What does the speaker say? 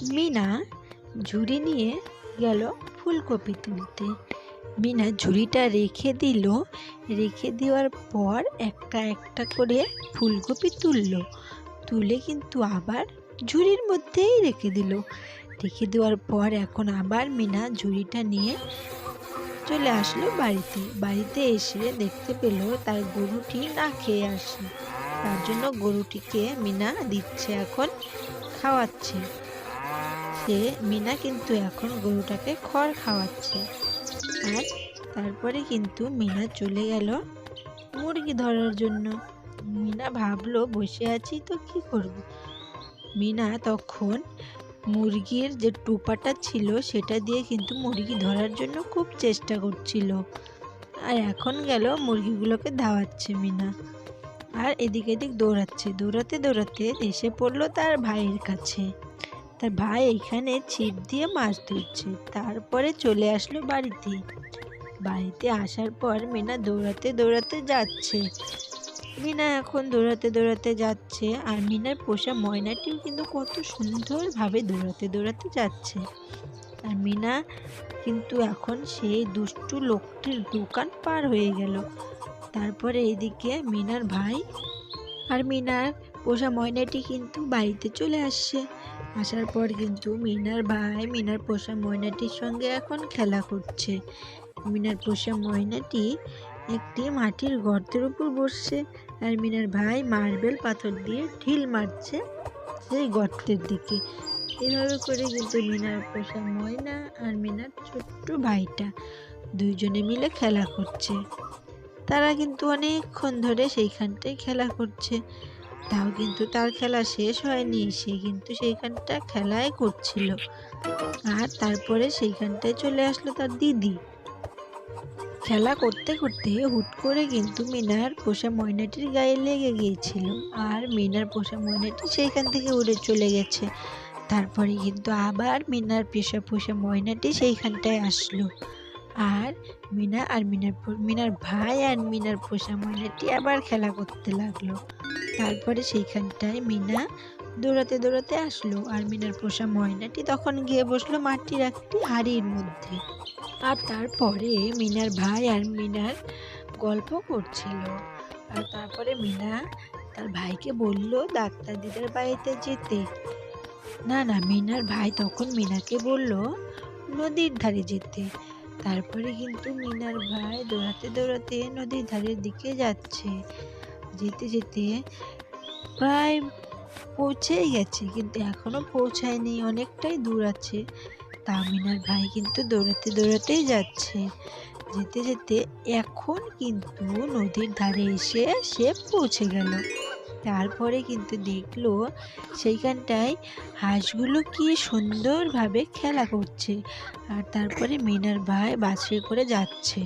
মিনা ঝুড়ি নিয়ে গেল ফুলকপি তুলতে। মিনা ঝুড়িটা রেখে দিল। রেখে দেওয়ার পর একটা একটা করে ফুলকপি তুলে কিন্তু আবার ঝুড়ির মধ্যেই রেখে দিল। রেখে দেওয়ার পর এখন আবার মিনা ঝুড়িটা নিয়ে চলে আসলো বাড়িতে এসে দেখতে পেল তার গরুটি না খেয়ে আসে। তার জন্য গরুটিকে মিনা দিচ্ছে, এখন খাওয়াচ্ছে। মিনা কিন্তু এখন গরুটাকে খড় খাওয়াচ্ছে। আর তারপরে কিন্তু মিনা চলে গেল মুরগি ধরার জন্য। মিনা ভাবলো বসে আছি তো কি করব। মিনা তখন মুরগির যে টোপাটা ছিল সেটা দিয়ে কিন্তু মুরগি ধরার জন্য খুব চেষ্টা করছিল। আর এখন গেল মুরগিগুলোকে ধাওয়াচ্ছে মিনা। আর এদিক এদিক দৌড়াতে দৌড়াতে এসে পড়লো তার ভাইয়ের কাছে। তার ভাই এখানে ছিপ দিয়ে মাছ ধরছে। তারপরে চলে আসলো বাড়িতে আসার পর মিনা দৌড়াতে যাচ্ছে। মিনা এখন দৌড়াতে যাচ্ছে। আর মিনার পোষা ময়নাটিও কিন্তু কত সুন্দরভাবে দৌড়াতে যাচ্ছে। আর মিনা কিন্তু এখন সেই দুষ্টু লোকটির দোকান পার হয়ে গেল। তারপরে এদিকে মিনার ভাই আর মিনার পোষা ময়নাটি কিন্তু বাড়িতে চলে আসছে। আসার পর কিন্তু মিনার ভাই মিনার পোষা ময়নাটির সঙ্গে এখন খেলা করছে। মিনার পোষা ময়নাটি একটি মাটির গর্তের উপর বসছে। আর মিনার ভাই মার্বেল পাথর দিয়ে ঢিল মারছে সেই গর্তের দিকে। এভাবে করে কিন্তু মিনার পোষা ময়না আর মিনার ছোট্ট ভাইটা দুইজনে মিলে খেলা করছে। তারা কিন্তু অনেকক্ষণ ধরে সেইখানটায় খেলা করছে। তাও কিন্তু তার খেলা শেষ হয়নি। সে কিন্তু সেইখানটা খেলাই করছিল। আর তারপরে সেইখানটায় চলে আসলো তার দিদি। খেলা করতে করতে হুট করে কিন্তু মিনার পোষা ময়নাটির গায়ে লেগে গিয়েছিল। আর মিনার পোষা ময়নাটি সেইখান থেকে উড়ে চলে গেছে। তারপরে কিন্তু আবার মিনার পোষা ময়নাটি সেইখানটায় আসলো। আর মিনার ভাই আর মিনার পোষা ময়নাটি আবার খেলা করতে লাগলো। তারপরে সেইখানটায় মিনা দৌড়াতে আসলো। আর মিনার পোষা ময়নাটি তখন গিয়ে বসলো মাটির একটি হাঁড়ির মধ্যে। আর তারপরে মিনার ভাই আর মিনার গল্প করছিল। আর তারপরে মিনা তার ভাইকে বলল ডাক্তার দিদার বাড়িতে যেতে। না মিনার ভাই তখন মিনাকে বলল নদীর ধারে যেতে। তারপরে কিন্তু মিনার ভাই দৌড়াতে নদীর ধারের দিকে যাচ্ছে। যেতে প্রায় পৌঁছেই গেছে, কিন্তু এখনো পৌঁছায়নি, অনেকটাই দূর আছে। তা মিনার ভাই কিন্তু দৌড়াতেই যাচ্ছে। যেতে এখন কিন্তু নদীর ধারে এসে সে পৌঁছে গেল। তারপরে কিন্তু দেখলো সেইখানটায় হাঁসগুলো কি সুন্দরভাবে খেলা করছে। আর তারপরে মিনার ভাই বাসে করে যাচ্ছে।